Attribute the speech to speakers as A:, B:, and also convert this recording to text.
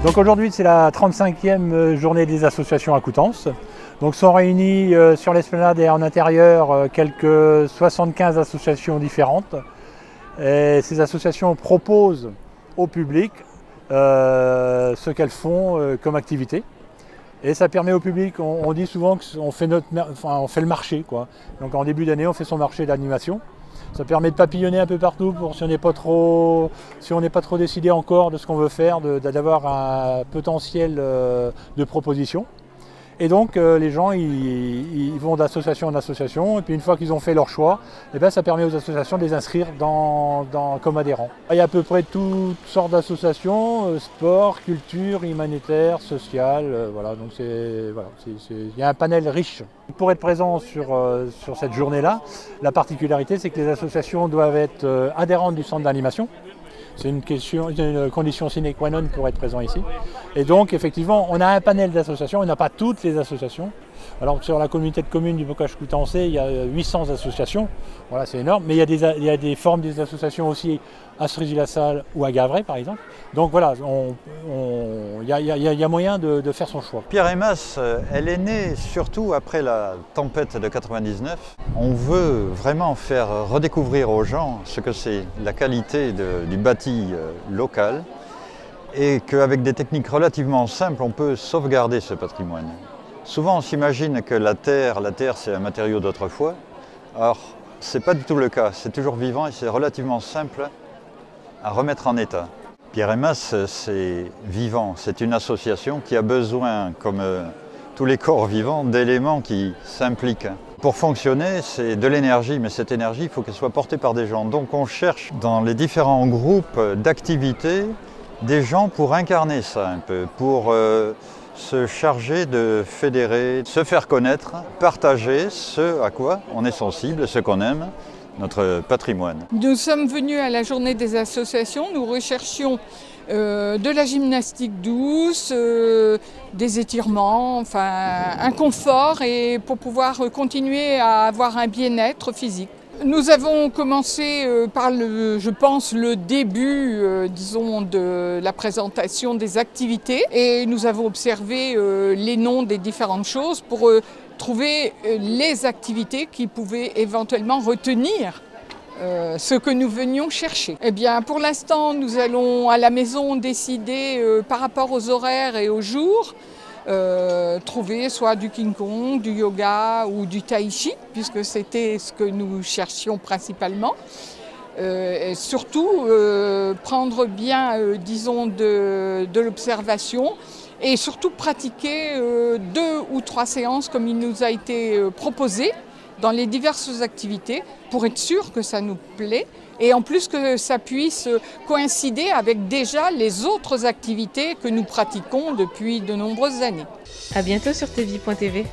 A: Donc aujourd'hui c'est la 35e journée des associations à Coutances. Donc sont réunis sur l'esplanade et en intérieur quelques 75 associations différentes. Et ces associations proposent au public ce qu'elles font comme activité. Et ça permet au public, on dit souvent qu'on fait, on fait le marché, quoi. Donc en début d'année on fait son marché d'animation. Ça permet de papillonner un peu partout pour si on n'est pas trop décidé encore de ce qu'on veut faire, d'avoir un potentiel de proposition. Et donc les gens ils vont d'association en association et puis une fois qu'ils ont fait leur choix, eh bien, ça permet aux associations de les inscrire comme adhérents. Il y a à peu près toutes sortes d'associations, sport, culture, humanitaire, social, voilà, donc il y a un panel riche. Pour être présent sur cette journée-là, la particularité c'est que les associations doivent être adhérentes du centre d'animation. C'est une condition sine qua non pour être présent ici. Et donc, effectivement, on a un panel d'associations, on n'a pas toutes les associations. Alors, sur la communauté de communes du Bocage Coutancais, il y a 800 associations. Voilà, c'est énorme. Mais il y a des formes des associations aussi à Cerisy-la-Salle ou à Gavray, par exemple. Donc voilà, il y a moyen de faire son choix.
B: Pierre & Masse, elle est née surtout après la tempête de 99. On veut vraiment faire redécouvrir aux gens ce que c'est la qualité du bâti local et qu'avec des techniques relativement simples, on peut sauvegarder ce patrimoine. Souvent, on s'imagine que la terre c'est un matériau d'autrefois. Or, ce n'est pas du tout le cas. C'est toujours vivant et c'est relativement simple à remettre en état. Pierre & Masse, c'est vivant. C'est une association qui a besoin, comme tous les corps vivants, d'éléments qui s'impliquent. Pour fonctionner, c'est de l'énergie, mais cette énergie, il faut qu'elle soit portée par des gens. Donc on cherche dans les différents groupes d'activités des gens pour incarner ça un peu, pour se charger de fédérer, se faire connaître, partager ce à quoi on est sensible, ce qu'on aime, notre patrimoine.
C: Nous sommes venus à la journée des associations, nous recherchions de la gymnastique douce, des étirements, enfin un confort et pour pouvoir continuer à avoir un bien-être physique. Nous avons commencé par je pense, le début, disons, de la présentation des activités et nous avons observé les noms des différentes choses pour trouver les activités qui pouvaient éventuellement retenir ce que nous venions chercher. Eh bien, pour l'instant, nous allons à la maison décider par rapport aux horaires et aux jours, trouver soit du King Kong, du yoga ou du Tai Chi, puisque c'était ce que nous cherchions principalement. Et surtout, prendre bien, disons, de l'observation et surtout pratiquer 2 ou 3 séances comme il nous a été proposé dans les diverses activités pour être sûr que ça nous plaît et en plus que ça puisse coïncider avec déjà les autres activités que nous pratiquons depuis de nombreuses années.
D: À bientôt sur tvie.tv.